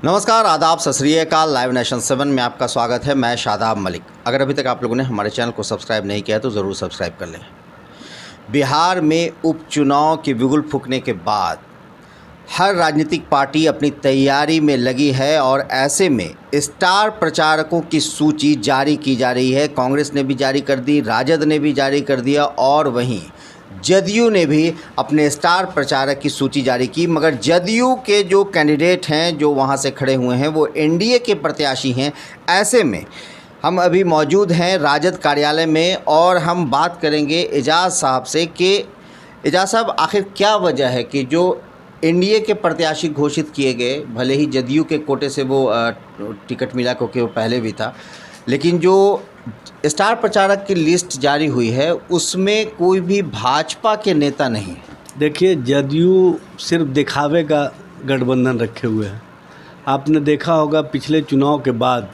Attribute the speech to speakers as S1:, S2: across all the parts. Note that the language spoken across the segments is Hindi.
S1: नमस्कार, आदाब, सत श्री अकाल। लाइव नेशन 7 में आपका स्वागत है। मैं शादाब मलिक। अगर अभी तक आप लोगों ने हमारे चैनल को सब्सक्राइब नहीं किया है तो ज़रूर सब्सक्राइब कर लें। बिहार में उपचुनाव की बिगुल फूंकने के बाद हर राजनीतिक पार्टी अपनी तैयारी में लगी है और ऐसे में स्टार प्रचारकों की सूची जारी की जा रही है। कांग्रेस ने भी जारी कर दी, राजद ने भी जारी कर दिया और वहीं जदयू ने भी अपने स्टार प्रचारक की सूची जारी की। मगर जदयू के जो कैंडिडेट हैं, जो वहां से खड़े हुए हैं, वो एनडीए के प्रत्याशी हैं। ऐसे में हम अभी मौजूद हैं राजद कार्यालय में और हम बात करेंगे एजाज साहब से कि एजाज साहब, आखिर क्या वजह है कि जो एनडीए के प्रत्याशी घोषित किए गए, भले ही जदयू के कोटे से वो टिकट मिला क्योंकि वो पहले भी था, लेकिन जो स्टार प्रचारक की लिस्ट जारी हुई है उसमें कोई भी भाजपा के नेता नहीं।
S2: देखिए, जदयू सिर्फ दिखावे का गठबंधन रखे हुए है। आपने देखा होगा पिछले चुनाव के बाद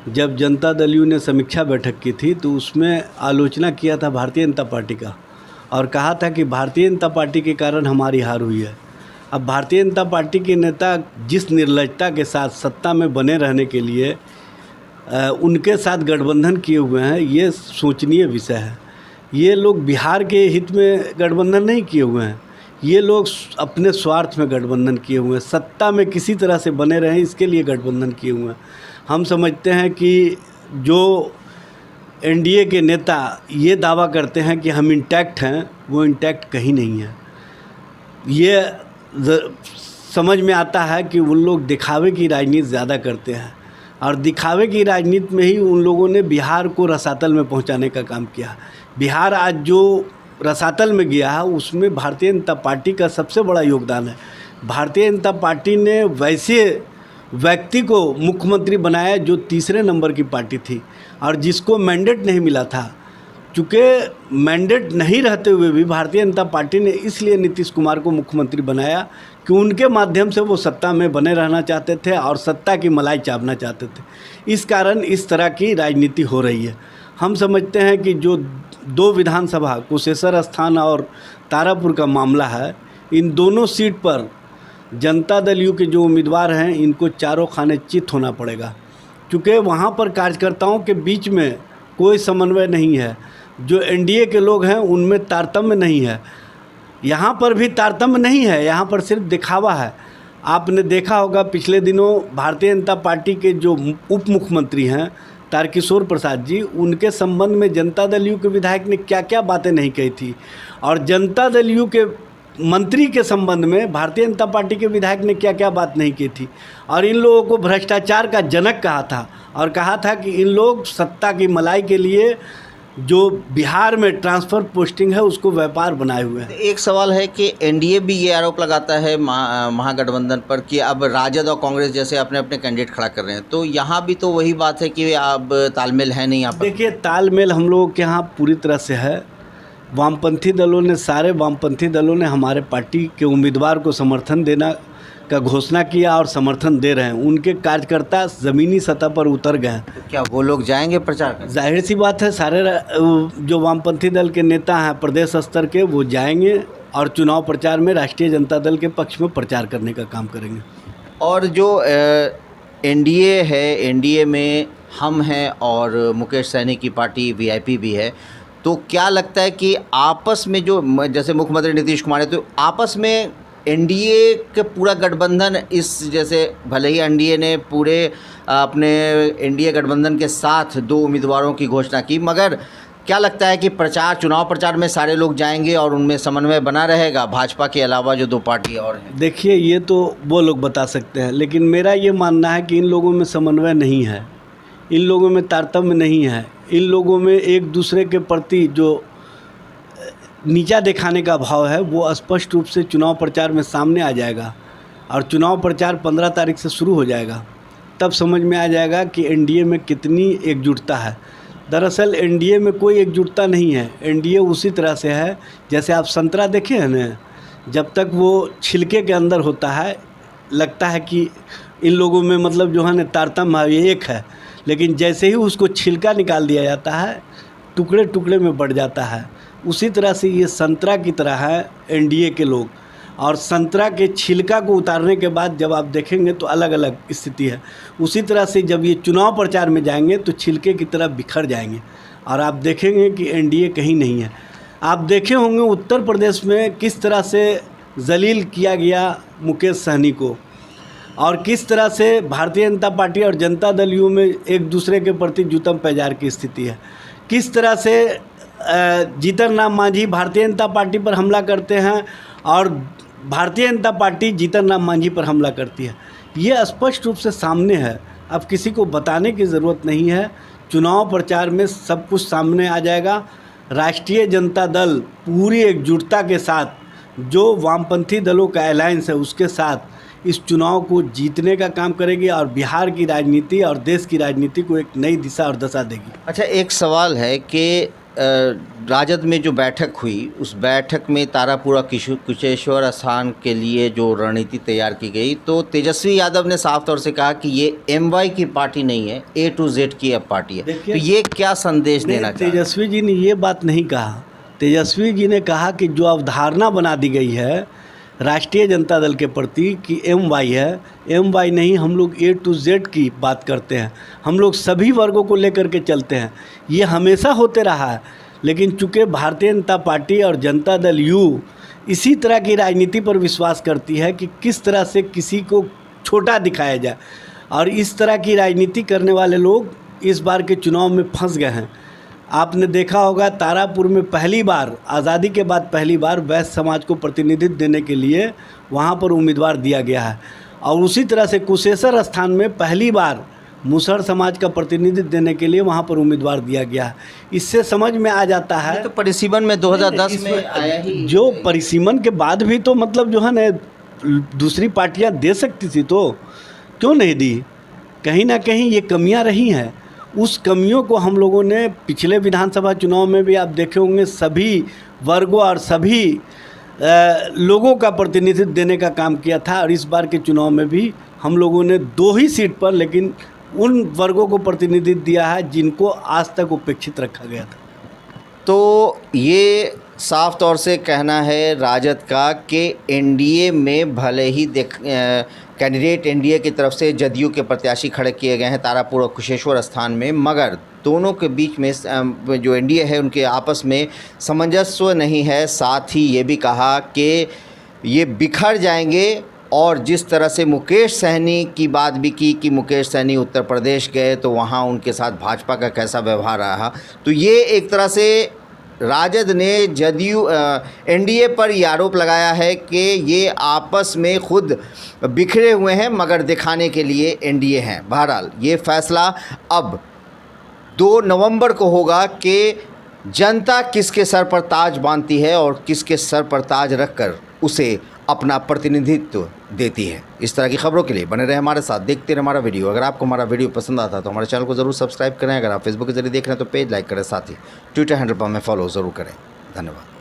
S2: जब जनता दल यू ने समीक्षा बैठक की थी तो उसमें आलोचना किया था भारतीय जनता पार्टी का और कहा था कि भारतीय जनता पार्टी के कारण हमारी हार हुई है। अब भारतीय जनता पार्टी के नेता जिस निर्लजता के साथ सत्ता में बने रहने के लिए उनके साथ गठबंधन किए हुए हैं, ये सोचनीय विषय है। ये लोग बिहार के हित में गठबंधन नहीं किए हुए हैं, ये लोग अपने स्वार्थ में गठबंधन किए हुए हैं, सत्ता में किसी तरह से बने रहें इसके लिए गठबंधन किए हुए हैं। हम समझते हैं कि जो एनडीए के नेता ये दावा करते हैं कि हम इंटैक्ट हैं, वो इंटैक्ट कहीं नहीं है। ये समझ में आता है कि उन लोग दिखावे की राजनीति ज़्यादा करते हैं और दिखावे की राजनीति में ही उन लोगों ने बिहार को रसातल में पहुंचाने का काम किया। बिहार आज जो रसातल में गया है उसमें भारतीय जनता पार्टी का सबसे बड़ा योगदान है। भारतीय जनता पार्टी ने वैसे व्यक्ति को मुख्यमंत्री बनाया जो तीसरे नंबर की पार्टी थी और जिसको मैंडेट नहीं मिला था। चूँकि मैंडेट नहीं रहते हुए भी भारतीय जनता पार्टी ने इसलिए नीतीश कुमार को मुख्यमंत्री बनाया कि उनके माध्यम से वो सत्ता में बने रहना चाहते थे और सत्ता की मलाई चावना चाहते थे। इस कारण इस तरह की राजनीति हो रही है। हम समझते हैं कि जो दो विधानसभा कुशेश्वर स्थान और तारापुर का मामला है, इन दोनों सीट पर जनता दल यू के जो उम्मीदवार हैं इनको चारों खाने चित होना पड़ेगा, क्योंकि वहाँ पर कार्यकर्ताओं के बीच में कोई समन्वय नहीं है। जो एनडीए के लोग हैं उनमें तारतम्य नहीं है, यहाँ पर भी तारतम्य नहीं है, यहाँ पर सिर्फ दिखावा है। आपने देखा होगा पिछले दिनों भारतीय जनता पार्टी के जो उप मुख्यमंत्री हैं तारकिशोर प्रसाद जी, उनके संबंध में जनता दल यू के विधायक ने क्या क्या बातें नहीं कही थी और जनता दल यू के मंत्री के संबंध में भारतीय जनता पार्टी के विधायक ने क्या क्या बात नहीं की थी और इन लोगों को भ्रष्टाचार का जनक कहा था और कहा था कि इन लोग सत्ता की मलाई के लिए जो बिहार में ट्रांसफ़र पोस्टिंग है उसको व्यापार बनाए हुए हैं।
S1: एक सवाल है कि एनडीए भी ये आरोप लगाता है महागठबंधन पर कि अब राजद और कांग्रेस जैसे अपने अपने कैंडिडेट खड़ा कर रहे हैं, तो यहाँ भी तो वही बात है कि अब तालमेल है नहीं यहाँ पर।
S2: देखिए, तालमेल हम लोगों के यहाँ पूरी तरह से है। वामपंथी दलों ने, सारे वामपंथी दलों ने हमारे पार्टी के उम्मीदवार को समर्थन देना का घोषणा किया और समर्थन दे रहे हैं। उनके कार्यकर्ता ज़मीनी सतह पर उतर गए हैं।
S1: तो क्या वो लोग जाएंगे प्रचार करने?
S2: जाहिर सी बात है, सारे जो वामपंथी दल के नेता हैं प्रदेश स्तर के, वो जाएंगे और चुनाव प्रचार में राष्ट्रीय जनता दल के पक्ष में प्रचार करने का काम करेंगे।
S1: और जो एनडीए है, एनडीए में हम हैं और मुकेश सहनी की पार्टी वीआईपी भी है, तो क्या लगता है कि आपस में जो जैसे मुख्यमंत्री नीतीश कुमार है, तो आपस में एनडीए के पूरा गठबंधन इस, जैसे भले ही एनडीए ने पूरे अपने एनडीए गठबंधन के साथ 2 उम्मीदवारों की घोषणा की, मगर क्या लगता है कि चुनाव प्रचार में सारे लोग जाएंगे और उनमें समन्वय बना रहेगा भाजपा के अलावा जो 2 पार्टी और हैं?
S2: देखिए, ये तो वो लोग बता सकते हैं, लेकिन मेरा ये मानना है कि इन लोगों में समन्वय नहीं है, इन लोगों में तारतम्य नहीं है, इन लोगों में एक दूसरे के प्रति जो नीचा दिखाने का भाव है वो स्पष्ट रूप से चुनाव प्रचार में सामने आ जाएगा और चुनाव प्रचार 15 तारीख से शुरू हो जाएगा। तब समझ में आ जाएगा कि एनडीए में कितनी एकजुटता है। दरअसल एनडीए में कोई एकजुटता नहीं है। एनडीए उसी तरह से है जैसे आप संतरा देखे हैं ना, जब तक वो छिलके के अंदर होता है लगता है कि इन लोगों में मतलब जो है ना तारतम्य एक है, लेकिन जैसे ही उसको छिलका निकाल दिया जाता है टुकड़े टुकड़े में बढ़ जाता है। उसी तरह से ये संतरा की तरह है एनडीए के लोग, और संतरा के छिलका को उतारने के बाद जब आप देखेंगे तो अलग अलग स्थिति है। उसी तरह से जब ये चुनाव प्रचार में जाएंगे तो छिलके की तरह बिखर जाएंगे और आप देखेंगे कि एनडीए कहीं नहीं है। आप देखे होंगे उत्तर प्रदेश में किस तरह से जलील किया गया मुकेश सहनी को और किस तरह से भारतीय जनता पार्टी और जनता दल यू में एक दूसरे के प्रति जूतम पैजार की स्थिति है। किस तरह से जीतन राम मांझी भारतीय जनता पार्टी पर हमला करते हैं और भारतीय जनता पार्टी जीतन राम मांझी पर हमला करती है। ये स्पष्ट रूप से सामने है, अब किसी को बताने की ज़रूरत नहीं है। चुनाव प्रचार में सब कुछ सामने आ जाएगा। राष्ट्रीय जनता दल पूरी एकजुटता के साथ जो वामपंथी दलों का अलायंस है उसके साथ इस चुनाव को जीतने का काम करेगी और बिहार की राजनीति और देश की राजनीति को एक नई दिशा और दशा देगी।
S1: अच्छा, एक सवाल है कि राजद में जो बैठक हुई उस बैठक में तारापुरा कुशेश्वर स्थान के लिए जो रणनीति तैयार की गई, तो तेजस्वी यादव ने साफ तौर से कहा कि ये एमवाई की पार्टी नहीं है, ए टू जेड की अब पार्टी है। तो ये क्या संदेश देना चाहते हैं?
S2: तेजस्वी जी ने ये बात नहीं कहा। तेजस्वी जी ने कहा कि जो अवधारणा बना दी गई है राष्ट्रीय जनता दल के प्रति कि एमवाई है, एमवाई नहीं, हम लोग ए टू जेड की बात करते हैं, हम लोग सभी वर्गों को लेकर के चलते हैं। ये हमेशा होते रहा है, लेकिन चूँकि भारतीय जनता पार्टी और जनता दल यू इसी तरह की राजनीति पर विश्वास करती है कि किस तरह से किसी को छोटा दिखाया जाए, और इस तरह की राजनीति करने वाले लोग इस बार के चुनाव में फंस गए हैं। आपने देखा होगा तारापुर में पहली बार, आज़ादी के बाद पहली बार वैश्य समाज को प्रतिनिधित्व देने के लिए वहाँ पर उम्मीदवार दिया गया है, और उसी तरह से कुशेश्वर स्थान में पहली बार मुसहर समाज का प्रतिनिधित्व देने के लिए वहाँ पर उम्मीदवार दिया गया है। इससे समझ में आ जाता है
S1: तो परिसीमन में 2010 में आया ही,
S2: जो परिसीमन के बाद भी तो मतलब जो है ना दूसरी पार्टियाँ दे सकती थी, तो क्यों नहीं दी? कहीं ना कहीं ये कमियाँ रही हैं। उस कमियों को हम लोगों ने पिछले विधानसभा चुनाव में भी आप देखे होंगे सभी वर्गों और सभी लोगों का प्रतिनिधित्व देने का काम किया था, और इस बार के चुनाव में भी हम लोगों ने 2 ही सीट पर लेकिन उन वर्गों को प्रतिनिधित्व दिया है जिनको आज तक उपेक्षित रखा गया था।
S1: तो ये साफ तौर से कहना है राजद का कि एनडीए में भले ही कैंडिडेट एनडीए की तरफ से जदयू के प्रत्याशी खड़े किए गए हैं तारापुर और कुशेश्वर स्थान में, मगर दोनों के बीच में जो एनडीए है उनके आपस में सामंजस्य नहीं है। साथ ही ये भी कहा कि ये बिखर जाएंगे, और जिस तरह से मुकेश सहनी की बात भी की कि मुकेश सहनी उत्तर प्रदेश गए तो वहाँ उनके साथ भाजपा का कैसा व्यवहार रहा, तो ये एक तरह से राजद ने जदयू एनडीए पर ये आरोप लगाया है कि ये आपस में खुद बिखरे हुए हैं मगर दिखाने के लिए एनडीए हैं। बहरहाल ये फैसला अब 2 नवंबर को होगा कि जनता किसके सर पर ताज बांधती है और किसके सर पर ताज रखकर उसे अपना प्रतिनिधित्व देती है। इस तरह की खबरों के लिए बने रहे हमारे साथ, देखते रहे हमारा वीडियो। अगर आपको हमारा वीडियो पसंद आता है तो हमारे चैनल को ज़रूर सब्सक्राइब करें। अगर आप फेसबुक के जरिए देख रहे हैं तो पेज लाइक करें, साथ ही ट्विटर हैंडल पर हमें फॉलो ज़रूर करें। धन्यवाद।